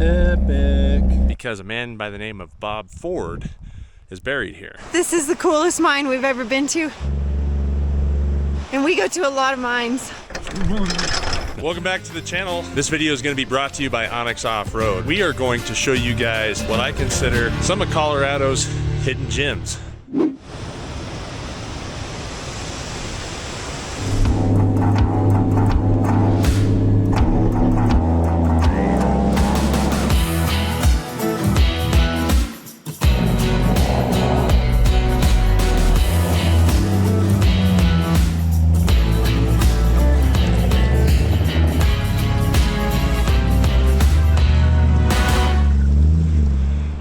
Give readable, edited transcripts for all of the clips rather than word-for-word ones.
Epic. Because a man by the name of Bob Ford is buried here. This is the coolest mine we've ever been to. And we go to a lot of mines. Welcome back to the channel. This video is going to be brought to you by Onyx Off-Road. We are going to show you guys what I consider some of Colorado's hidden gems.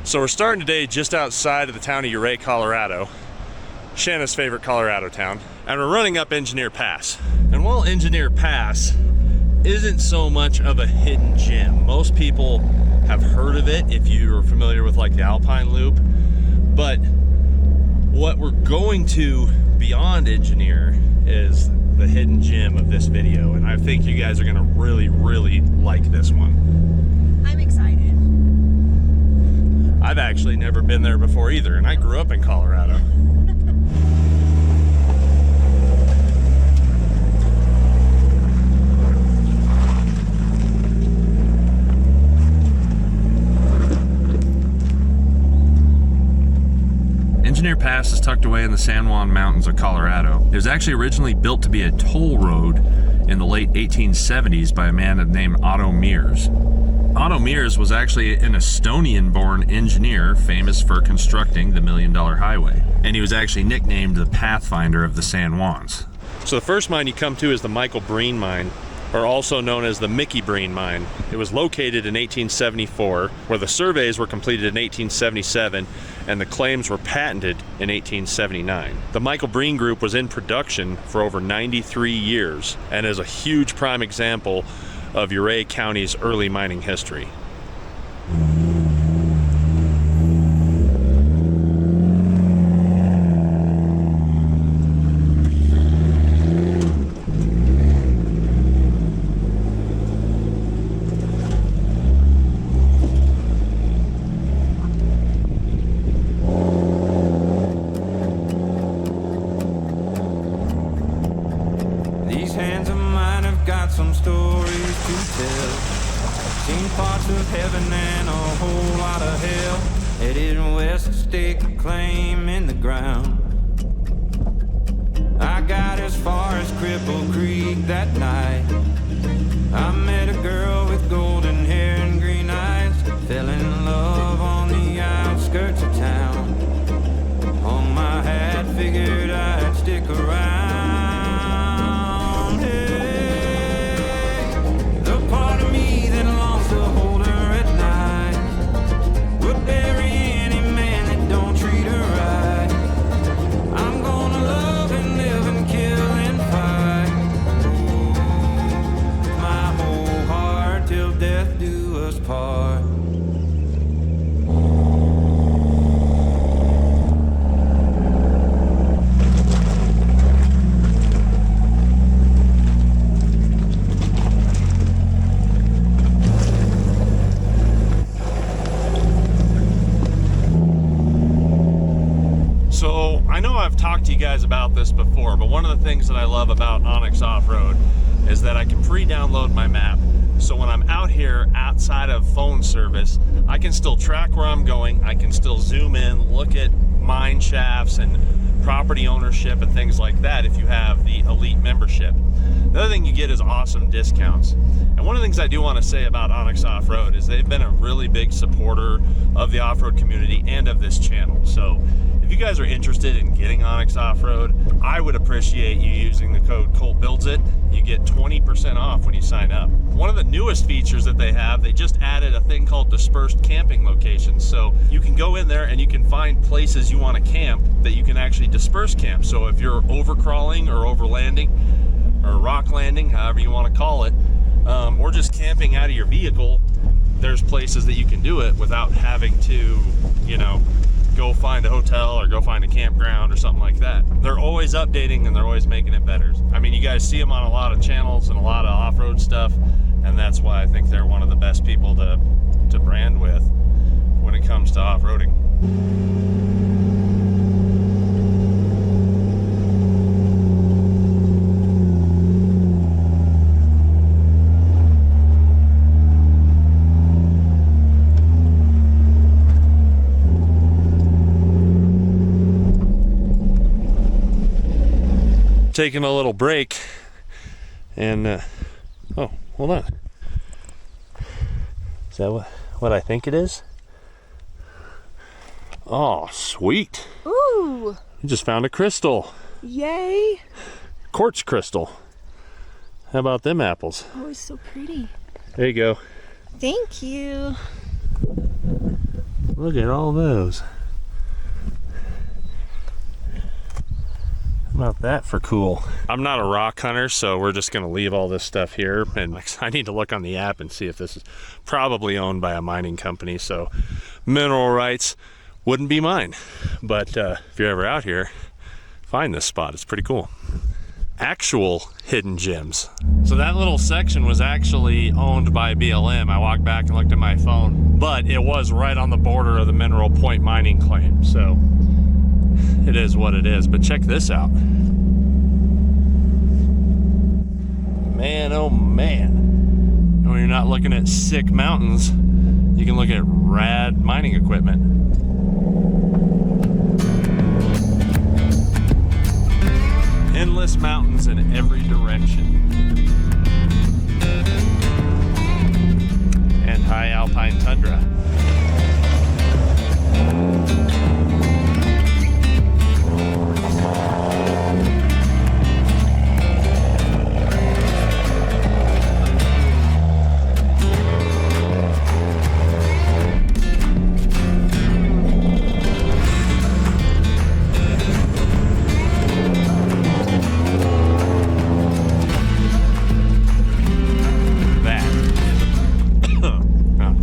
So we're starting today just outside of the town of Ouray, Colorado, Shanna's favorite Colorado town, and we're running up Engineer Pass. And while Engineer Pass isn't so much of a hidden gem, most people have heard of it if you're familiar with like the Alpine Loop, but what we're going to beyond Engineer is the hidden gem of this video, and I think you guys are gonna really, really like this one. I'm excited. I've actually never been there before either, and I grew up in Colorado. Engineer Pass is tucked away in the San Juan Mountains of Colorado. It was actually originally built to be a toll road in the late 1870s by a man named Otto Mears. Otto Mears was actually an Estonian-born engineer famous for constructing the $1 Million Highway. And he was actually nicknamed the Pathfinder of the San Juans. So the first mine you come to is the Michael Breen Mine, or also known as the Mickey Breen Mine. It was located in 1874, where the surveys were completed in 1877, and the claims were patented in 1879. The Michael Breen Group was in production for over 93 years, and is a huge prime example of Ouray County's early mining history. These hands of mine have got some stories to tell. Seen parts of heaven and a whole lot of hell. Headed west to stake a claim in the ground. I got as far as Cripple Creek that night. I met a girl with golden hair and green eyes. Fell in love on the outskirts of town. On my hat, figured I'd stick around. So I know I've talked to you guys about this before, but one of the things that I love about Onyx Off-Road is that I can pre-download my map. So when I'm out here outside of phone service, I can still track where I'm going. I can still zoom in, look at mine shafts and property ownership and things like that if you have the elite membership. The other thing you get is awesome discounts. And one of the things I do want to say about Onyx Off-Road is they've been a really big supporter of the off-road community and of this channel. So if you guys are interested in getting Onyx Off-Road, I would appreciate you using the code Colt Builds It. You get 20% off when you sign up. One of the newest features that they have, they just added a thing called dispersed camping locations. So you can go in there and you can find places you want to camp that you can actually disperse camp. So if you're overcrawling or overlanding or rock landing, however you want to call it, or just camping out of your vehicle, there's places that you can do it without having to, you know, go find a hotel or go find a campground or something like that. They're always updating and they're always making it better. I mean, you guys see them on a lot of channels and a lot of off-road stuff, And that's why I think they're one of the best people to brand with when it comes to off-roading. Taking a little break, and oh, hold on. Is that what I think it is? Oh, sweet. Ooh. You just found a crystal. Yay. Quartz crystal. How about them apples? Oh, it's so pretty. There you go. Thank you. Look at all those. How about that for cool? I'm not a rock hunter, so we're just gonna leave all this stuff here, and I need to look on the app and see if this is probably owned by a mining company, so mineral rights wouldn't be mine. But if you're ever out here, find this spot. It's pretty cool. Actual hidden gems. So that little section was actually owned by BLM. I walked back and looked at my phone, but it was right on the border of the Mineral Point mining claim, so it is what it is. But check this out. Man, oh man. And when you're not looking at sick mountains, you can look at rad mining equipment. Endless mountains in every direction. And high alpine tundra.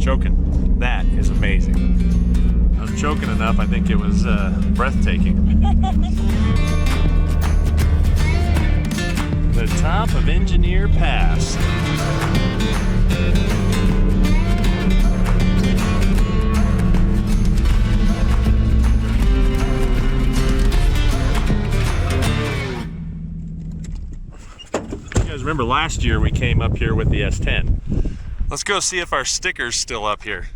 Choking. That is amazing. I was choking enough, I think it was breathtaking. The top of Engineer Pass. You guys remember last year we came up here with the S10. Let's go see if our sticker's still up here.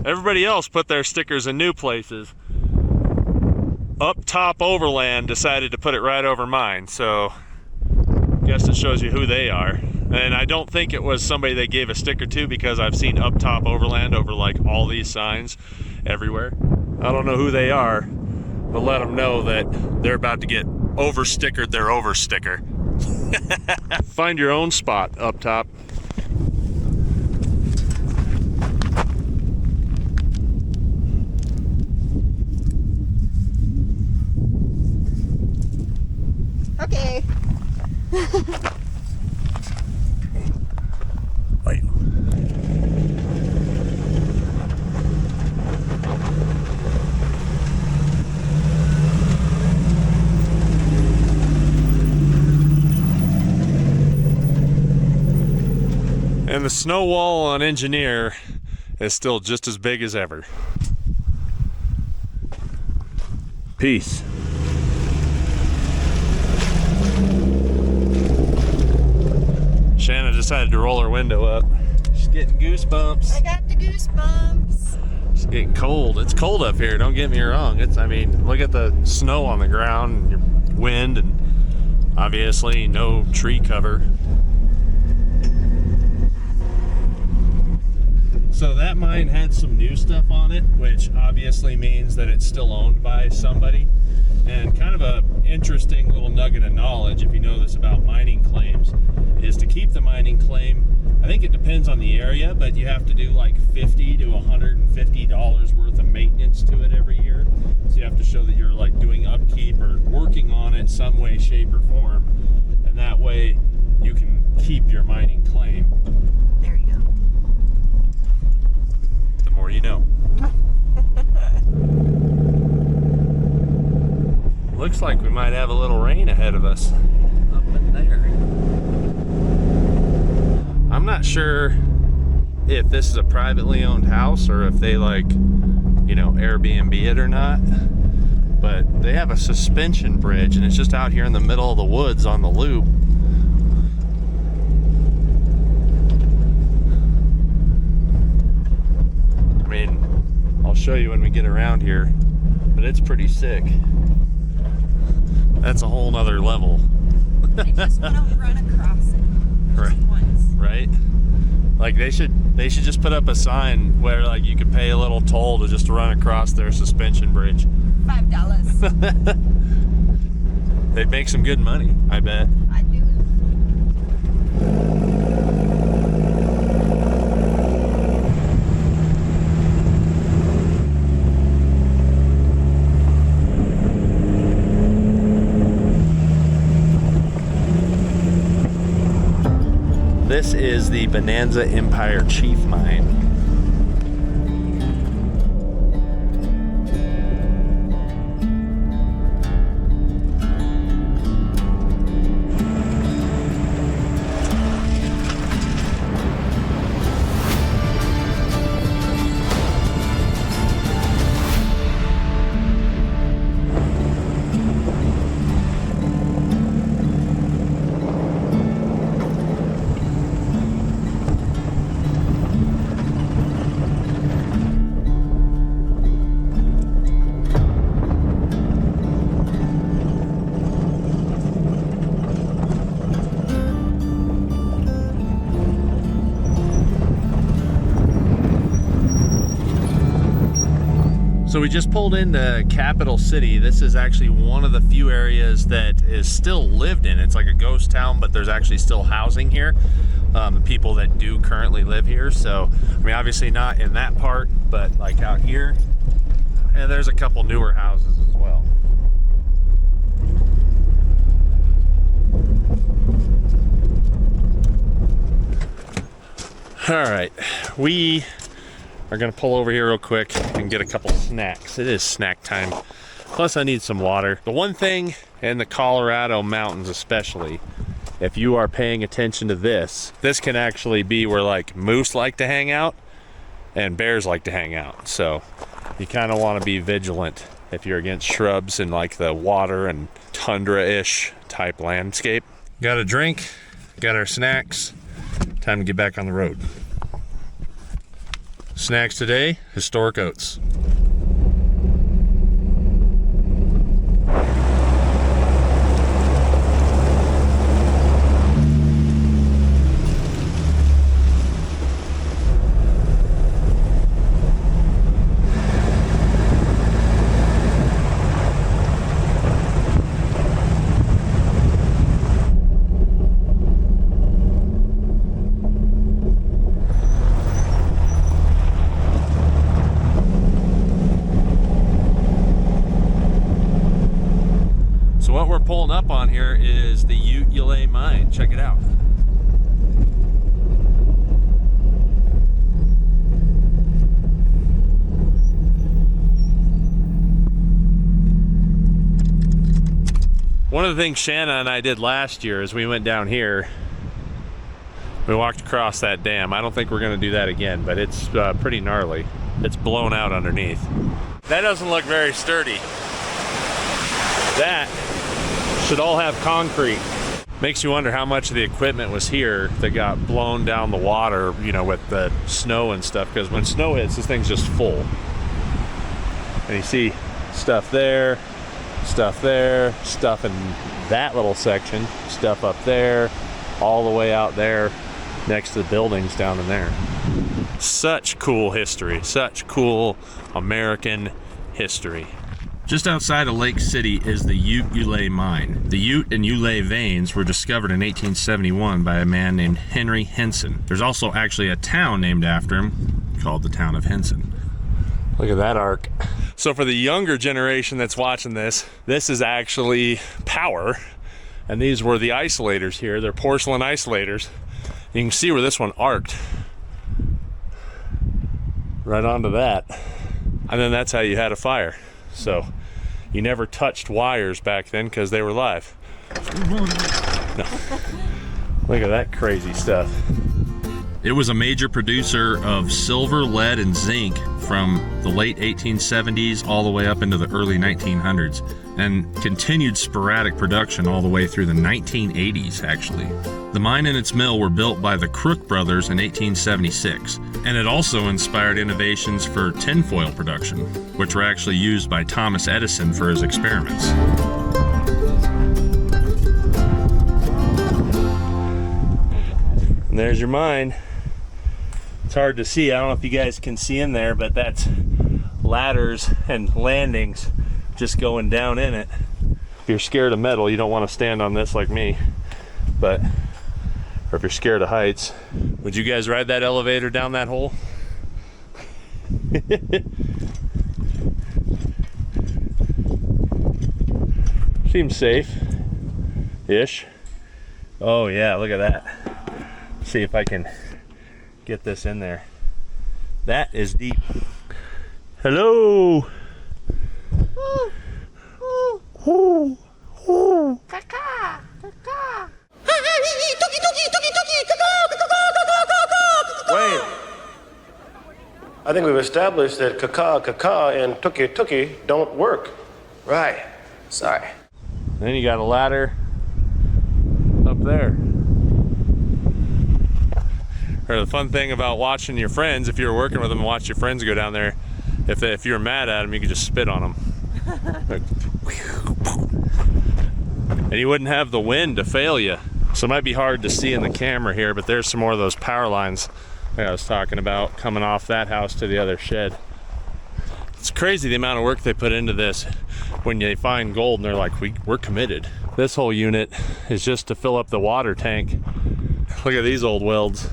Everybody else put their stickers in new places. Up Top Overland decided to put it right over mine, so guess it shows you who they are. And I don't think it was somebody they gave a sticker to, because I've seen Up Top Overland over like all these signs everywhere. I don't know who they are, but let them know that they're about to get over-stickered their over-sticker. Find your own spot up top. Okay. Wait. And the snow wall on Engineer is still just as big as ever. Peace. Shanna decided to roll her window up. She's getting goosebumps. I got the goosebumps. It's getting cold. It's cold up here, don't get me wrong. I mean, look at the snow on the ground and your wind, and obviously no tree cover. So that mine had some new stuff on it, which obviously means that it's still owned by somebody. And kind of a interesting little nugget of knowledge, if you know this about mining claims, is to keep the mining claim, I think it depends on the area, but you have to do like $50 to $150 worth of maintenance to it every year. So you have to show that you're like doing upkeep or working on it some way, shape, or form. And that way you can keep your mining claim. There you go. The more you know. Looks like we might have a little rain ahead of us up in there. I'm not sure if this is a privately owned house or if they like, you know, Airbnb it or not, but they have a suspension bridge and it's just out here in the middle of the woods on the loop. I mean, I'll show you when we get around here, but it's pretty sick. That's a whole nother level. I just want to run across it just once. Right? Like they should just put up a sign where like you could pay a little toll to just run across their suspension bridge. $5. They'd make some good money, I bet. I do. This is the Bonanza Empire Chief Mine. So we just pulled into Capital City. This is actually one of the few areas that is still lived in. It's like a ghost town, but there's actually still housing here. The people that do currently live here. So, I mean, obviously not in that part, but like out here. And there's a couple newer houses as well. All right, we are gonna pull over here real quick and get a couple snacks. It is snack time. Plus I need some water. The one thing in the Colorado mountains especially, if you are paying attention to this can actually be where like moose like to hang out and bears like to hang out. So you kind of want to be vigilant if you're against shrubs and like the water and tundra-ish type landscape. Got a drink, got our snacks. Time to get back on the road. Snacks today, historic oats. What we're pulling up on here is the outlaw mine. Check it out. One of the things Shanna and I did last year is we went down here. We walked across that dam. I don't think we're going to do that again, but it's pretty gnarly. It's blown out underneath. That doesn't look very sturdy. That should all have concrete. Makes you wonder how much of the equipment was here that got blown down the water, you know, with the snow and stuff, because when snow hits, this thing's just full. And you see stuff there, stuff in that little section, stuff up there, all the way out there next to the buildings down in there. Such cool history, such cool American history. Just outside of Lake City is the outlaw mine. The Ute and outlaw veins were discovered in 1871 by a man named Henry Henson. There's also actually a town named after him called the town of Henson. Look at that arc. So for the younger generation that's watching this is actually power. And these were the isolators here. They're porcelain isolators. You can see where this one arced. Right onto that. And then that's how you had a fire. So you never touched wires back then because they were live. No. Look at that crazy stuff. It was a major producer of silver, lead, and zinc from the late 1870s all the way up into the early 1900s, and continued sporadic production all the way through the 1980s, actually. The mine and its mill were built by the Crook brothers in 1876, and it also inspired innovations for tinfoil production, which were actually used by Thomas Edison for his experiments. And there's your mine. It's hard to see. I don't know if you guys can see in there, but that's ladders and landings just going down in it. If you're scared of metal, you don't want to stand on this like me, but, or if you're scared of heights. Would you guys ride that elevator down that hole? Seems safe-ish. Oh yeah, look at that. See if I can get this in there. That is deep. Hello. Ooh, ooh. Ooh, ooh. Caca, caca. Wait. I think we've established that caca and tuki don't work. Right. Sorry. Then you got a ladder up there. Or the fun thing about watching your friends, if you were working with them and watch your friends go down there, if you were mad at them, you could just spit on them. And you wouldn't have the wind to fail you. So it might be hard to see in the camera here, but there's some more of those power lines that I was talking about coming off that house to the other shed. It's crazy the amount of work they put into this when they find gold and they're like, we're committed. This whole unit is just to fill up the water tank. Look at these old welds.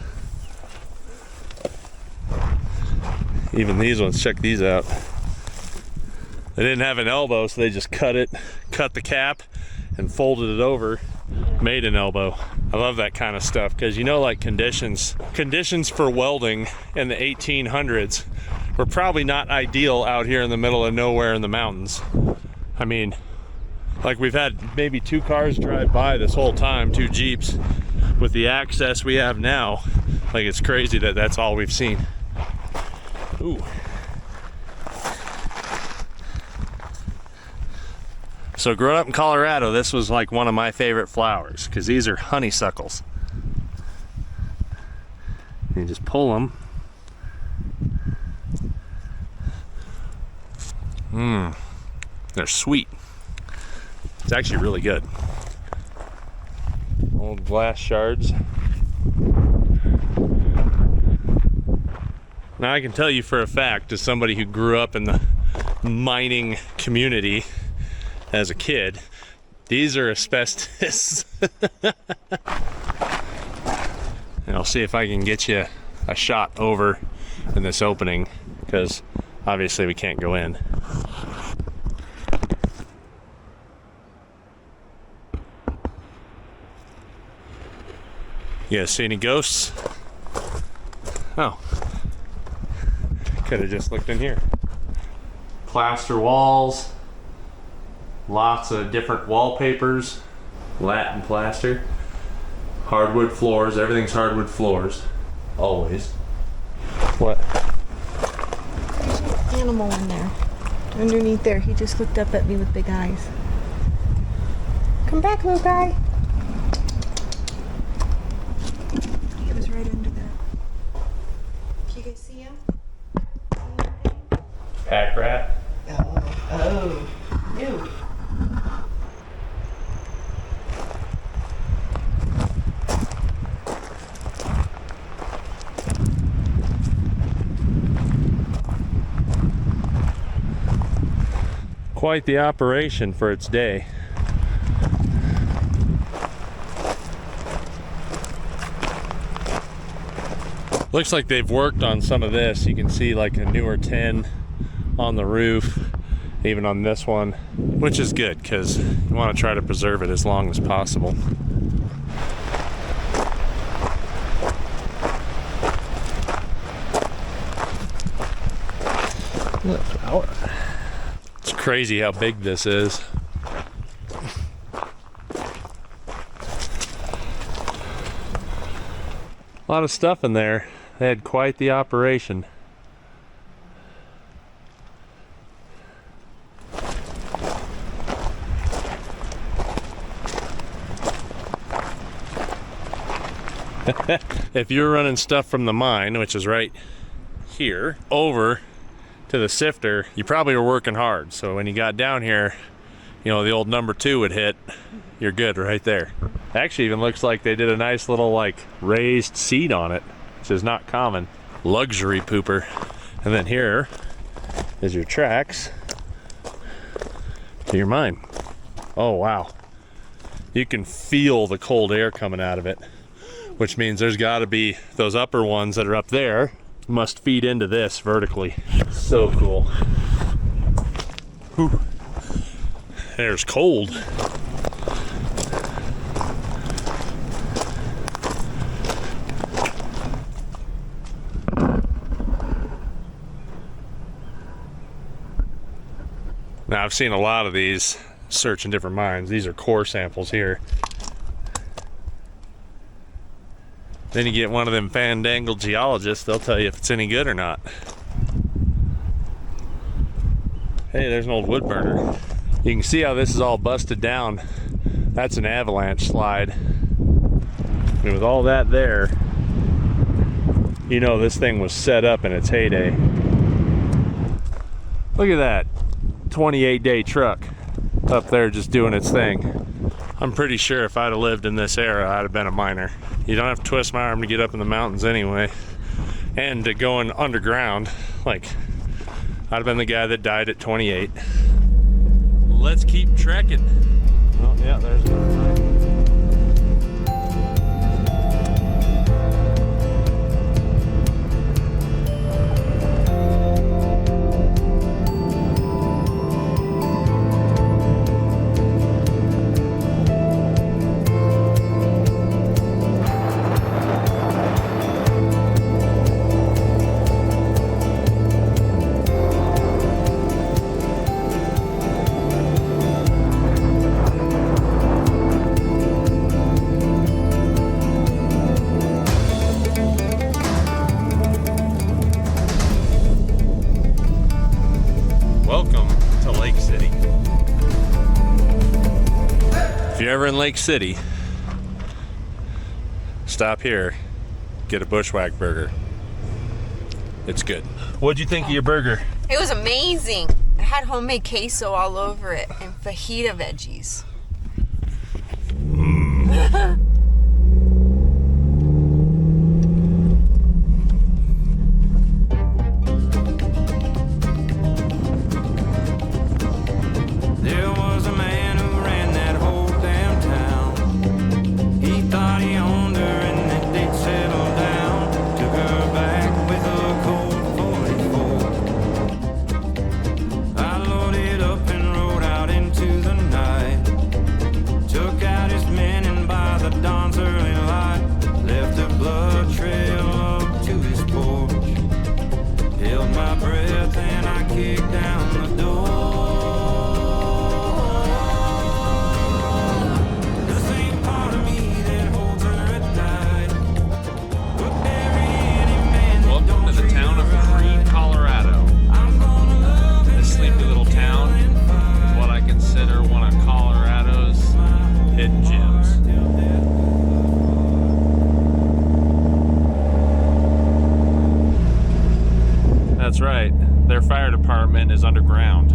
Even these ones, check these out. They didn't have an elbow, so they just cut the cap and folded it over, made an elbow. I love that kind of stuff because you know, like conditions for welding in the 1800s were probably not ideal out here in the middle of nowhere in the mountains. I mean, like we've had maybe 2 cars drive by this whole time, 2 Jeeps. With the access we have now, like it's crazy that that's all we've seen. Ooh. So growing up in Colorado, this was like one of my favorite flowers because these are honeysuckles. You just pull them. They're sweet. It's actually really good. Old glass shards. Now I can tell you for a fact, as somebody who grew up in the mining community as a kid, these are asbestos. And I'll see if I can get you a shot over in this opening, because obviously we can't go in. You guys see any ghosts? Oh. Could have just looked in here. Plaster walls. Lots of different wallpapers. Latin plaster. Hardwood floors. Everything's hardwood floors. Always. What? There's an animal in there. Underneath there. He just looked up at me with big eyes. Come back, little guy. He was right under there. Can you guys see him? Pack rat. Oh. Ew. Quite the operation for its day. Looks like they've worked on some of this. You can see like a newer tin on the roof, even on this one, which is good because you want to try to preserve it as long as possible. Look, flower. It's Crazy how big this is. A lot of stuff in there. They had quite the operation. If you're running stuff from the mine, which is right here, over to the sifter, you probably were working hard. So when you got down here, you know, the old number 2 would hit. You're good right there. Actually even looks like they did a nice little like raised seat on it, which is not common. Luxury pooper. And then here is your tracks to your mine. Oh wow. You can feel the cold air coming out of it, which means there's got to be those upper ones that are up there must feed into this vertically. So cool. Whew. There's cold. Now I've seen a lot of these searching different mines. These are core samples here. Then you get one of them fandangled geologists, they'll tell you if it's any good or not. Hey, there's an old wood burner. You can see how this is all busted down. That's an avalanche slide. And with all that there, you know this thing was set up in its heyday. Look at that 28-day truck up there just doing its thing. I'm pretty sure if I'd have lived in this era, I'd have been a miner. You don't have to twist my arm to get up in the mountains anyway. And to going underground, like, I'd have been the guy that died at 28. Let's keep trekking. Oh yeah, there's one. Welcome to Lake City. If you're ever in Lake City, stop here, get a Bushwhack burger. It's good. What'd you think of your burger? It was amazing. It had homemade queso all over it and fajita veggies. There was a man who ran that whole damn town. He thought he owned her and that they'd settle down. Took her back with a Colt 44. I loaded up and rode out into the night. Took out his men and by the dawn's early light, left a blood trail up to his porch. Held my breath and I kicked down the door. Welcome to the town of Green, Colorado. This sleepy little town is what I consider one of Colorado's hidden gems. That's right, their fire department is underground.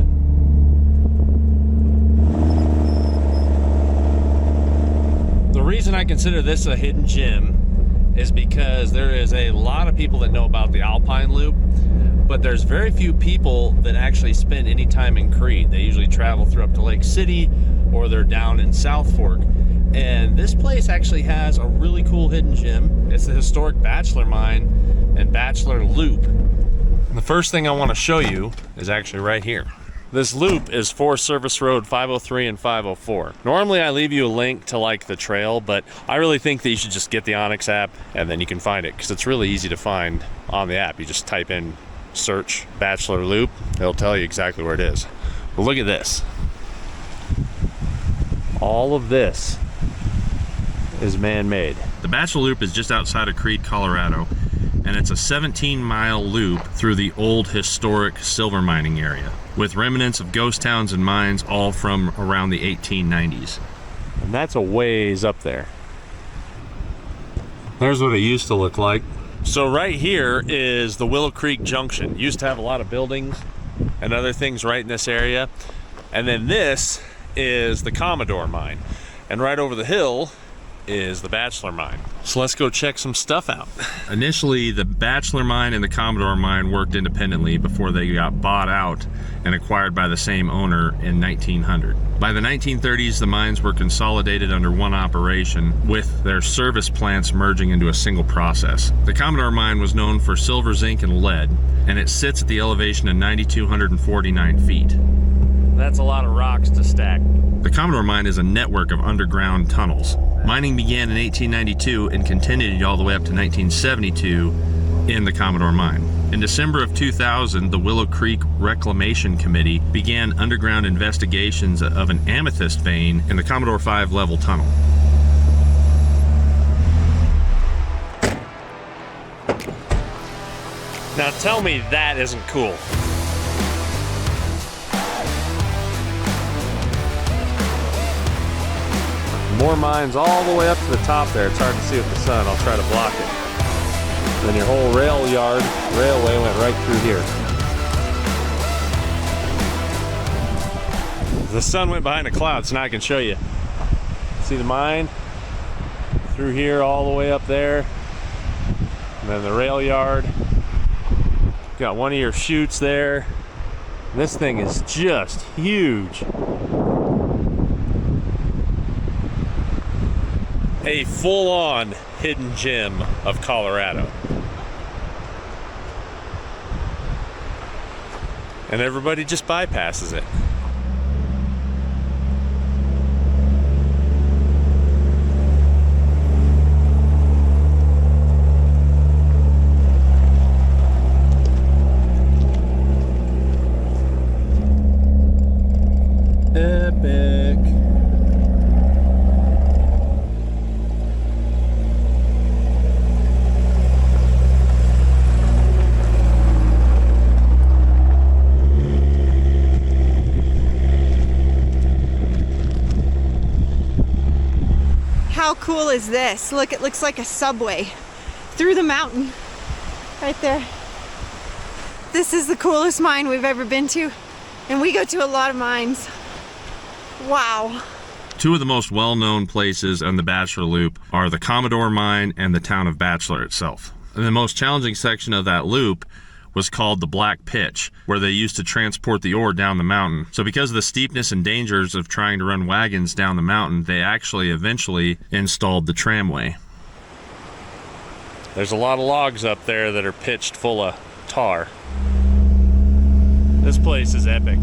The reason I consider this a hidden gem is because there is a lot of people that know about the Alpine Loop, but there's very few people that actually spend any time in Creed. They usually travel through up to Lake City or they're down in South Fork. And this place actually has a really cool hidden gem. It's the historic Bachelor Mine and Bachelor Loop. The first thing I want to show you is actually right here. This loop is for Service Road 503 and 504. Normally I leave you a link to like the trail, but I really think that you should just get the Onyx app and then you can find it because it's really easy to find on the app. You just type in search Bachelor Loop, it'll tell you exactly where it is. Look at this. All of this is man-made. The Bachelor Loop is just outside of Creede, Colorado, and it's a 17-mile loop through the old historic silver mining area, with remnants of ghost towns and mines all from around the 1890s. And that's a ways up there. There's what it used to look like. So right here is the Willow Creek Junction. Used to have a lot of buildings and other things right in this area. And then this is the Commodore mine. And right over the hill is the Bachelor mine. So let's go check some stuff out. Initially, the Bachelor mine and the Commodore mine worked independently before they got bought out and acquired by the same owner in 1900. By the 1930s, the mines were consolidated under one operation, with their service plants merging into a single process. The Commodore mine was known for silver, zinc, and lead, and it sits at the elevation of 9,249 feet. That's a lot of rocks to stack. The Commodore mine is a network of underground tunnels. Mining began in 1892 and continued all the way up to 1972 in the Commodore mine. In December of 2000, the Willow Creek Reclamation Committee began underground investigations of an amethyst vein in the Commodore 5 level tunnel. Now tell me that isn't cool. More mines all the way up to the top there. It's hard to see with the sun. I'll try to block it. Then your whole railway went right through here. The sun went behind a cloud, so now I can show you. See the mine? Through here all the way up there. And then the rail yard. Got one of your chutes there. This thing is just huge. A full-on hidden gem of Colorado. And everybody just bypasses it. Epic. How cool is this? Look, it looks like a subway through the mountain right there. This is the coolest mine we've ever been to, and we go to a lot of mines. Wow. Two of the most well-known places on the Bachelor Loop are the Commodore mine and the town of Bachelor itself. And the most challenging section of that loop was called the Black Pitch, where they used to transport the ore down the mountain. So because of the steepness and dangers of trying to run wagons down the mountain, they actually eventually installed the tramway. There's a lot of logs up there that are pitched full of tar. This place is epic.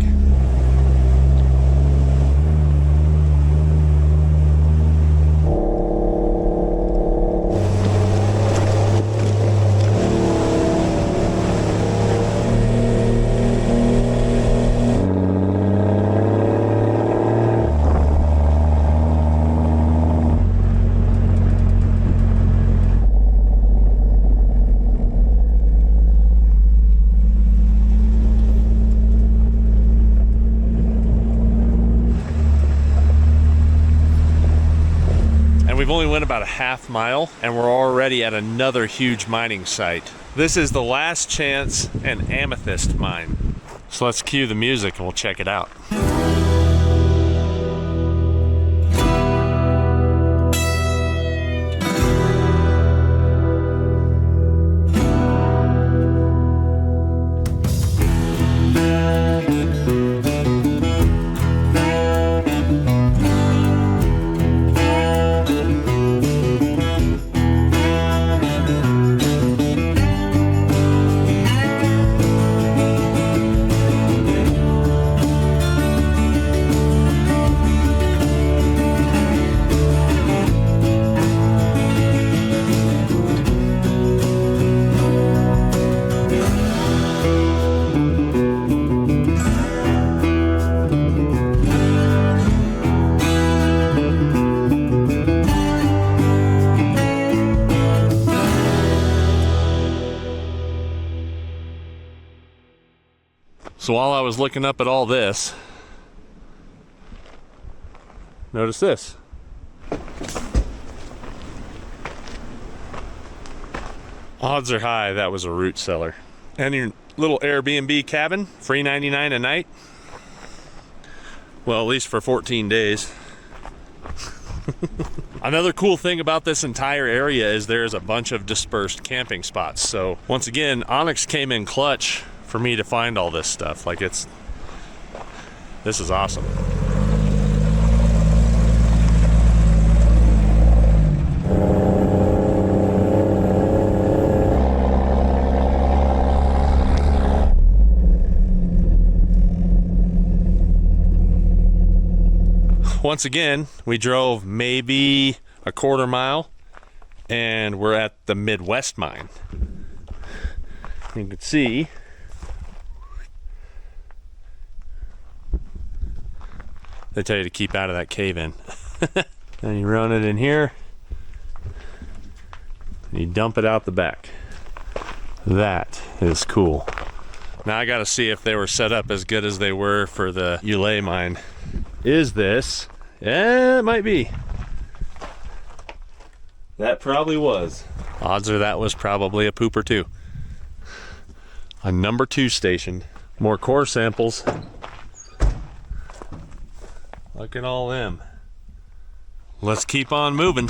We've only went about a half mile and we're already at another huge mining site. This is the Last Chance and Amethyst mine. So let's cue the music and we'll check it out. So while I was looking up at all this, notice this. Odds are high that was a root cellar. And your little Airbnb cabin, free $99 a night. Well, at least for 14 days. Another cool thing about this entire area is there's a bunch of dispersed camping spots. So once again, Onyx came in clutch for me to find all this stuff. Like this is awesome. Once again, we drove maybe a quarter mile and we're at the Midwest mine. You can see they tell you to keep out of that cave in. Then you run it in here and you dump it out the back. That is cool. Now I gotta see if they were set up as good as they were for the Ulay mine. Is this? Yeah, it might be. That probably was. Odds are that was probably a pooper too. A number 2 station. More core samples. Look at all them. Let's keep on moving.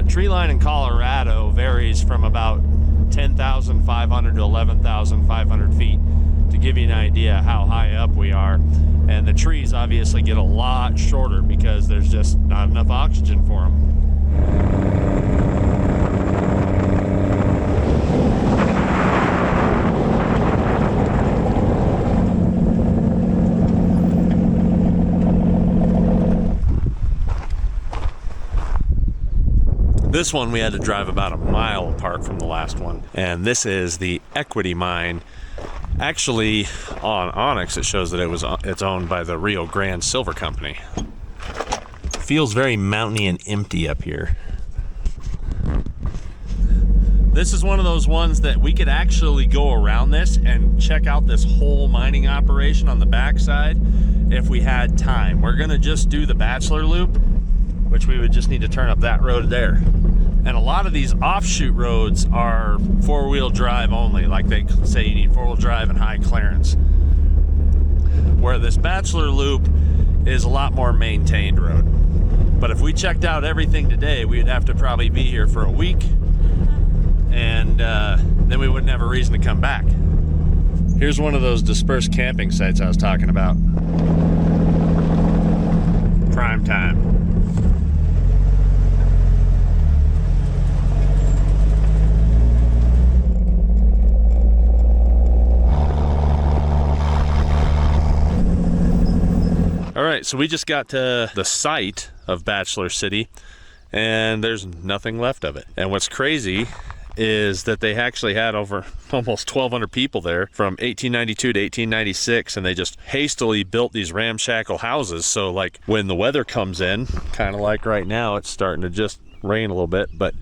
Tree line in Colorado varies from about 10,500 to 11,500 feet, to give you an idea how high up we are. And the trees obviously get a lot shorter because there's just not enough oxygen for them. This one we had to drive about a mile apart from the last one. And this is the Equity Mine. Actually, on Onyx, it shows that it's owned by the Rio Grande Silver Company. Feels very mountainy and empty up here. This is one of those ones that we could actually go around this and check out this whole mining operation on the backside if we had time. We're gonna just do the Bachelor Loop, which we would just need to turn up that road there. And a lot of these offshoot roads are 4-wheel drive only, like they say you need 4-wheel drive and high clearance. Where this Bachelor Loop is a lot more maintained road. But if we checked out everything today, we'd have to probably be here for a week, and then we wouldn't have a reason to come back. Here's one of those dispersed camping sites I was talking about. Prime time. All right, so we just got to the site of Bachelor City, and there's nothing left of it. And what's crazy is that they actually had over almost 1,200 people there from 1892 to 1896, and they just hastily built these ramshackle houses. So like when the weather comes in, kind of like right now, it's starting to just rain a little bit, but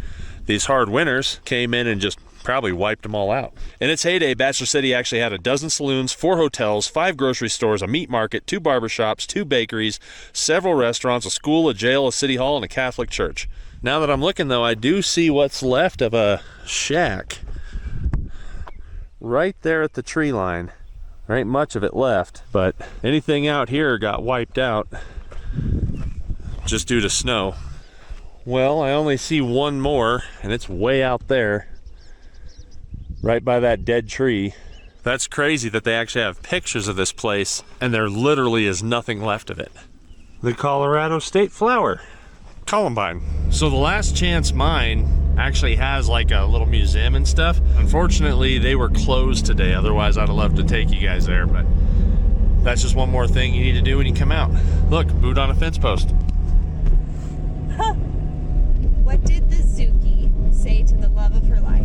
these hard winters came in and just probably wiped them all out. In its heyday, Bachelor City actually had a dozen saloons, 4 hotels, 5 grocery stores, a meat market, 2 barbershops, 2 bakeries, several restaurants, a school, a jail, a city hall, and a Catholic church. Now that I'm looking though, I do see what's left of a shack right there at the tree line. There ain't much of it left, but anything out here got wiped out just due to snow. Well, I only see one more, and it's way out there, right by that dead tree. That's crazy that they actually have pictures of this place and there literally is nothing left of it. The Colorado State flower, Columbine. So the Last Chance Mine actually has like a little museum and stuff. Unfortunately, they were closed today. Otherwise, I'd have loved to take you guys there, but that's just one more thing you need to do when you come out. Look, boot on a fence post. What did the Zuki say to the love of her life?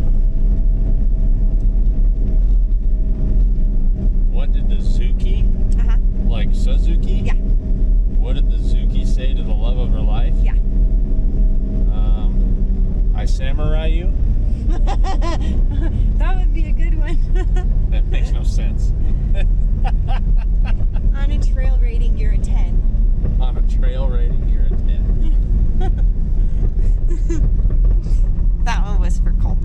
What did the Zuki? Uh-huh. Like Suzuki? Yeah. What did the Zuki say to the love sense. On a trail rating, you're a 10. On a trail rating, you're a 10. That one was for Colt.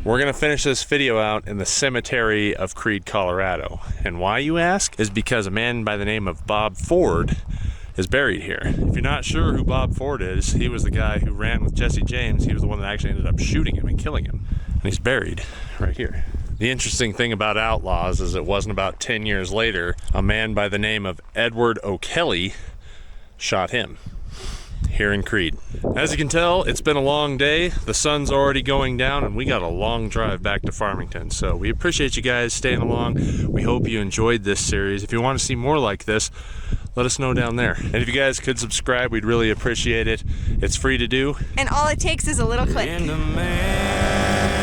We're gonna finish this video out in the cemetery of Creede, Colorado. And why, you ask, is because a man by the name of Bob Ford is buried here. If you're not sure who Bob Ford is, he was the guy who ran with Jesse James. He was the one that actually ended up shooting him and killing him. And he's buried right here. The interesting thing about Outlaws is it wasn't about 10 years later, a man by the name of Edward O'Kelly shot him here in Creede. As you can tell, it's been a long day. The sun's already going down and we got a long drive back to Farmington. So we appreciate you guys staying along. We hope you enjoyed this series. If you want to see more like this, let us know down there. And if you guys could subscribe, we'd really appreciate it. It's free to do. And all it takes is a little click. In the man.